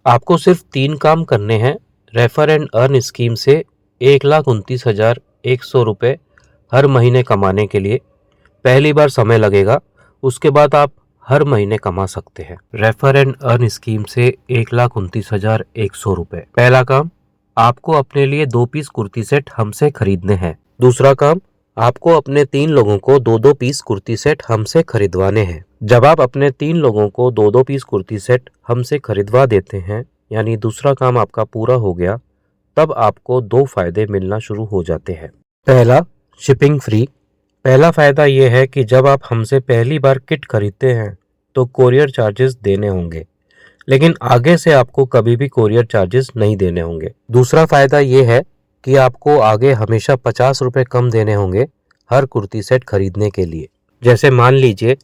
आपको सिर्फ 3 काम करने हैं रेफर एंड अर्न स्कीम से 1,29,100 रुपये हर महीने कमाने के लिए। पहली बार समय लगेगा, उसके बाद आप हर महीने कमा सकते हैं रेफर एंड अर्न स्कीम से 1,29,100 रुपये। पहला काम, आपको अपने लिए 2 पीस कुर्ती सेट हमसे खरीदने हैं। दूसरा काम, आपको अपने 3 लोगों को 2-2 पीस कुर्ती सेट हमसे खरीदवाने हैं। जब आप अपने 3 लोगों को 2-2 पीस कुर्ती सेट हमसे खरीदवा देते हैं, यानी दूसरा काम आपका पूरा हो गया, तब आपको 2 फायदे मिलना शुरू हो जाते हैं। पहला, शिपिंग फ्री। पहला फायदा यह है कि जब आप हमसे पहली बार किट खरीदते हैं तो कोरियर चार्जेस देने होंगे, लेकिन आगे से आपको कभी भी कोरियर चार्जेस नहीं देने होंगे। दूसरा फायदा यह है कि आपको आगे हमेशा 50 रुपये कम देने होंगे हर कुर्ती सेट खरीदने के लिए। जैसे मान लीजिए,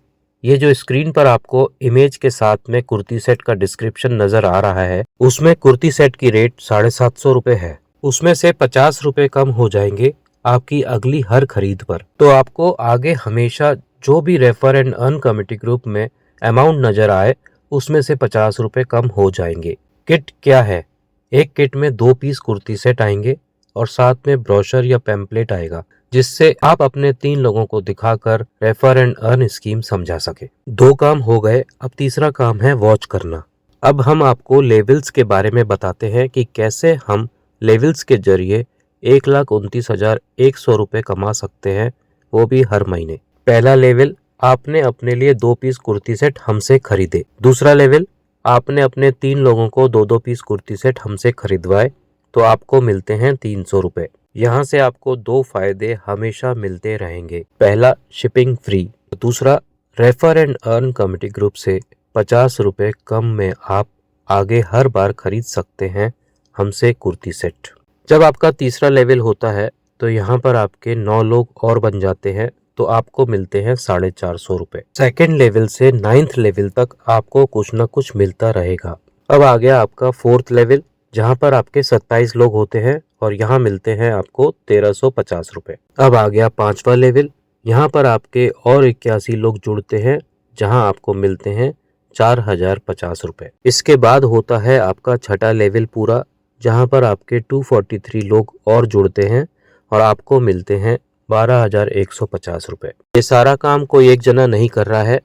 ये जो स्क्रीन पर आपको इमेज के साथ में कुर्ती सेट का डिस्क्रिप्शन नजर आ रहा है, उसमें कुर्ती सेट की रेट 750 रुपये है। उसमें से 50 रुपये कम हो जाएंगे आपकी अगली हर खरीद पर। तो आपको आगे हमेशा जो भी refer and earn committee group में अमाउंट नजर आए, उसमें से 50 रुपये कम हो जाएंगे। किट क्या है? एक किट में 2 पीस कुर्ती सेट आएंगे और साथ में ब्रोशर या पैम्पलेट आएगा, जिससे आप अपने 3 लोगों को दिखाकर रेफर एंड अर्न स्कीम समझा सके। 2 काम हो गए, अब तीसरा काम है वॉच करना। अब हम आपको लेवल्स के बारे में बताते हैं कि कैसे हम लेवल्स के जरिए 1,29,100 रुपये कमा सकते हैं, वो भी हर महीने। पहला लेवल, आपने अपने लिए 2 पीस कुर्ती सेट हमसे खरीदे। दूसरा लेवल, आपने अपने 3 लोगों को 2-2 पीस कुर्ती सेट हमसे खरीदवाए तो आपको मिलते हैं 300 रुपये। यहाँ से आपको 2 फायदे हमेशा मिलते रहेंगे। पहला, शिपिंग फ्री। दूसरा, refer and earn committee group से 50 रुपये कम में आप आगे हर बार खरीद सकते हैं हमसे कुर्ती सेट। जब आपका तीसरा लेवल होता है तो यहाँ पर आपके 9 लोग और बन जाते हैं, तो आपको मिलते हैं 450 रुपये। सेकेंड लेवल से 9th लेवल तक आपको कुछ न कुछ मिलता रहेगा। अब आ गया आपका 4th लेवल, जहाँ पर आपके 27 लोग होते हैं और यहाँ मिलते हैं आपको 1350 रुपये। अब आ गया 5वां लेवल, यहाँ पर आपके और 81 लोग जुड़ते हैं, जहाँ आपको मिलते हैं 4,050 रुपये। इसके बाद होता है आपका 6ठा लेवल पूरा, जहाँ पर आपके 243 लोग और जुड़ते हैं और आपको मिलते हैं 12,150 रुपये। ये सारा काम कोई एक जना नहीं कर रहा है,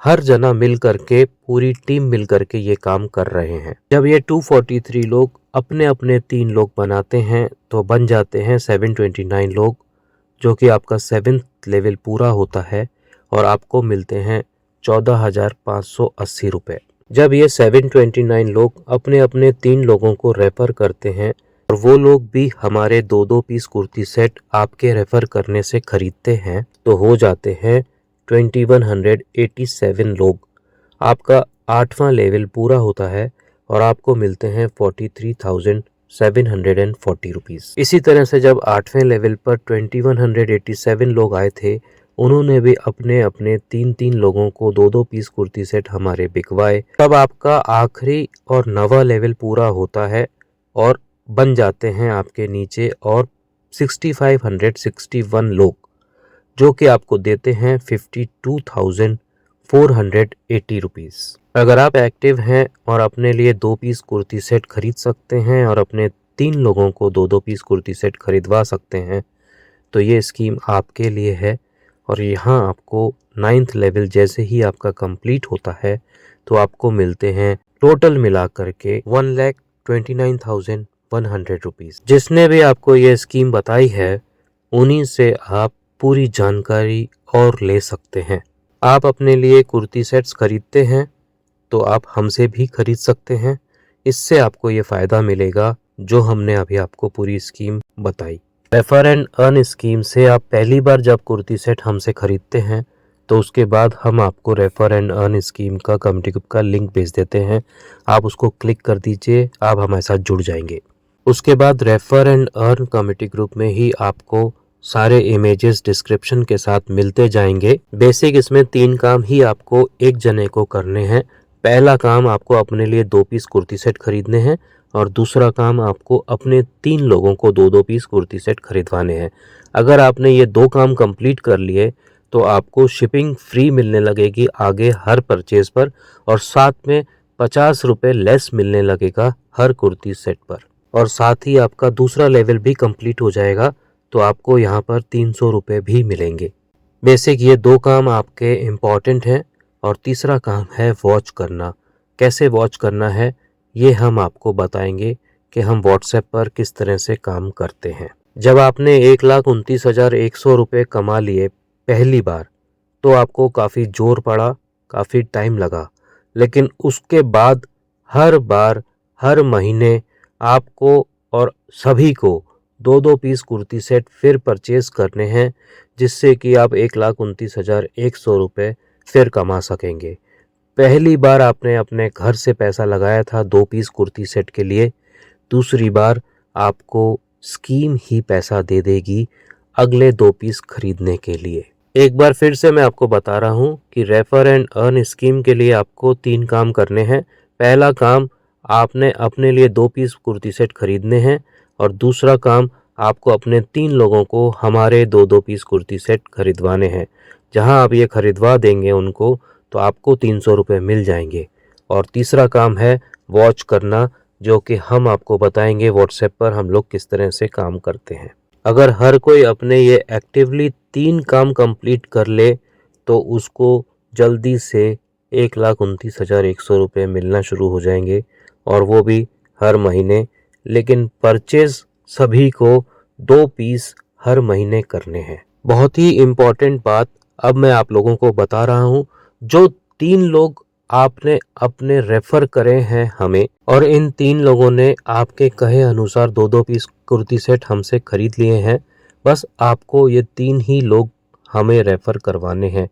हर जना मिल करके, पूरी टीम मिल करके ये काम कर रहे हैं। जब ये 243 लोग अपने अपने 3 लोग बनाते हैं तो बन जाते हैं 729 लोग, जो कि आपका 7th लेवल पूरा होता है और आपको मिलते हैं 14,580 रुपये। जब ये 729 लोग अपने अपने 3 लोगों को रेफर करते हैं और वो लोग भी हमारे 2-2 पीस कुर्ती सेट आपके रेफर करने से खरीदते हैं, तो हो जाते हैं 2187 लोग। आपका 8वां लेवल पूरा होता है और आपको मिलते हैं 43,740 रुपीज़। इसी तरह से जब 8वें लेवल पर 2187 लोग आए थे, उन्होंने भी अपने अपने 3-3 लोगों को 2-2 पीस कुर्ती सेट हमारे बिकवाए। तब आपका आखिरी और 9वां लेवल पूरा होता है और बन जाते हैं आपके नीचे और 6561 लोग, जो कि आपको देते हैं 52,480 रुपीज़। अगर आप एक्टिव हैं और अपने लिए 2 पीस कुर्ती सेट खरीद सकते हैं और अपने 3 लोगों को 2-2 पीस कुर्ती सेट खरीदवा सकते हैं, तो ये स्कीम आपके लिए है। और यहाँ आपको 9th लेवल जैसे ही आपका कंप्लीट होता है तो आपको मिलते हैं टोटल मिला करके 1,29,100 रुपीज़। जिसने भी आपको ये स्कीम बताई है, उन्हीं से आप पूरी जानकारी और ले सकते हैं। आप अपने लिए कुर्ती सेट्स खरीदते हैं तो आप हमसे भी खरीद सकते हैं। इससे आपको ये फ़ायदा मिलेगा जो हमने अभी आपको पूरी स्कीम बताई। रेफर एंड अर्न स्कीम से आप पहली बार जब कुर्ती सेट हमसे खरीदते हैं तो उसके बाद हम आपको रेफर एंड अर्न स्कीम का कमेटी ग्रुप का लिंक भेज देते हैं। आप उसको क्लिक कर दीजिए, आप हमारे साथ जुड़ जाएंगे। उसके बाद refer and earn committee group में ही आपको सारे इमेजेस डिस्क्रिप्शन के साथ मिलते जाएंगे। बेसिक इसमें 3 काम ही आपको एक जने को करने हैं। पहला काम, आपको अपने लिए 2 पीस कुर्ती सेट खरीदने हैं और दूसरा काम, आपको अपने 3 लोगों को 2-2 पीस कुर्ती सेट खरीदवाने हैं। अगर आपने ये 2 काम कंप्लीट कर लिए तो आपको शिपिंग फ्री मिलने लगेगी आगे हर परचेज पर, और साथ में ₹50 लेस मिलने लगेगा हर कुर्ती सेट पर। और साथ ही आपका दूसरा लेवल भी कंप्लीट हो जाएगा तो आपको यहाँ पर ₹300 भी मिलेंगे। बेसिक ये 2 काम आपके इम्पॉर्टेंट हैं। और तीसरा काम है वॉच करना। कैसे वॉच करना है ये हम आपको बताएंगे कि हम व्हाट्सएप पर किस तरह से काम करते हैं। जब आपने 1,29,100 रुपये कमा लिए पहली बार तो आपको काफ़ी जोर पड़ा, काफ़ी टाइम लगा, लेकिन उसके बाद हर बार हर महीने आपको और सभी को 2-2 पीस कुर्ती सेट फिर परचेज़ करने हैं, जिससे कि आप 1,29,100 रुपये फिर कमा सकेंगे। पहली बार आपने अपने घर से पैसा लगाया था 2 पीस कुर्ती सेट के लिए, दूसरी बार आपको स्कीम ही पैसा दे देगी अगले 2 पीस खरीदने के लिए। एक बार फिर से मैं आपको बता रहा हूँ कि रेफर एंड अर्न स्कीम के लिए आपको 3 काम करने हैं। पहला काम, आपने अपने लिए 2 पीस कुर्ती सेट खरीदने हैं और दूसरा काम, आपको अपने 3 लोगों को हमारे 2-2 पीस कुर्ती सेट खरीदवाने हैं। जहां आप ये खरीदवा देंगे उनको तो आपको ₹300 मिल जाएंगे। और तीसरा काम है वॉच करना, जो कि हम आपको बताएंगे व्हाट्सएप पर हम लोग किस तरह से काम करते हैं। अगर हर कोई अपने ये एक्टिवली 3 काम कंप्लीट कर ले तो उसको जल्दी से 1,29,100 रुपये मिलना शुरू हो जाएंगे, और वो भी हर महीने। लेकिन परचेज सभी को 2 पीस हर महीने करने हैं। बहुत ही इम्पोर्टेंट बात अब मैं आप लोगों को बता रहा हूँ। जो 3 लोग आपने अपने रेफर करे हैं हमें, और इन 3 लोगों ने आपके कहे अनुसार 2-2 पीस कुर्ती सेट हमसे खरीद लिए हैं, बस आपको ये 3 ही लोग हमें रेफर करवाने हैं।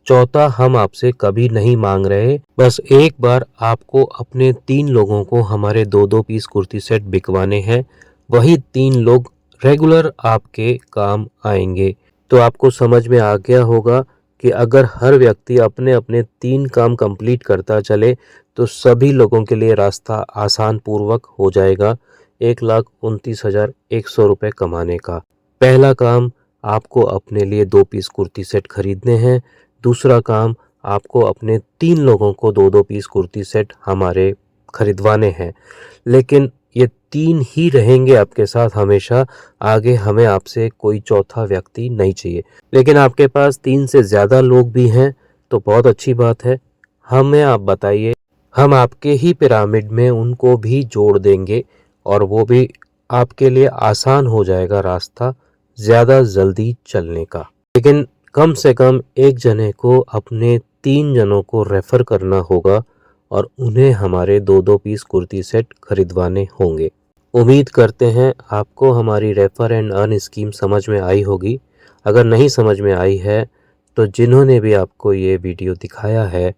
चौथा हम आपसे कभी नहीं मांग रहे। बस एक बार आपको अपने 3 लोगों को हमारे 2-2 पीस कुर्ती सेट बिकवाने हैं। वही 3 लोग रेगुलर आपके काम आएंगे। तो आपको समझ में आ गया होगा कि अगर हर व्यक्ति अपने अपने 3 काम कंप्लीट करता चले तो सभी लोगों के लिए रास्ता आसान पूर्वक हो जाएगा 1,29,100 रुपये कमाने का। पहला काम, आपको अपने लिए 2 पीस कुर्ती सेट खरीदने हैं। दूसरा काम, आपको अपने 3 लोगों को 2-2 पीस कुर्ती सेट हमारे खरीदवाने हैं। लेकिन ये 3 ही रहेंगे आपके साथ हमेशा। आगे हमें आपसे कोई चौथा व्यक्ति नहीं चाहिए। लेकिन आपके पास 3 से ज़्यादा लोग भी हैं तो बहुत अच्छी बात है। हमें आप बताइए, हम आपके ही पिरामिड में उनको भी जोड़ देंगे और वो भी आपके लिए आसान हो जाएगा रास्ता ज़्यादा जल्दी चलने का। लेकिन कम से कम एक जने को अपने 3 जनों को रेफ़र करना होगा और उन्हें हमारे 2-2 पीस कुर्ती सेट खरीदवाने होंगे। उम्मीद करते हैं आपको हमारी रेफर एंड अर्न स्कीम समझ में आई होगी। अगर नहीं समझ में आई है तो जिन्होंने भी आपको ये वीडियो दिखाया है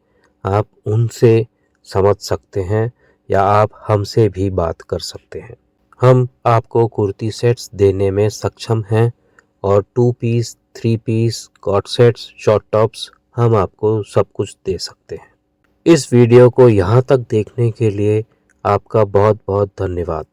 आप उनसे समझ सकते हैं या आप हमसे भी बात कर सकते हैं। हम आपको कुर्ती सेट्स देने में सक्षम हैं और 2 piece, 3 piece, coord sets, short tops हम आपको सब कुछ दे सकते हैं। इस वीडियो को यहाँ तक देखने के लिए आपका बहुत बहुत धन्यवाद।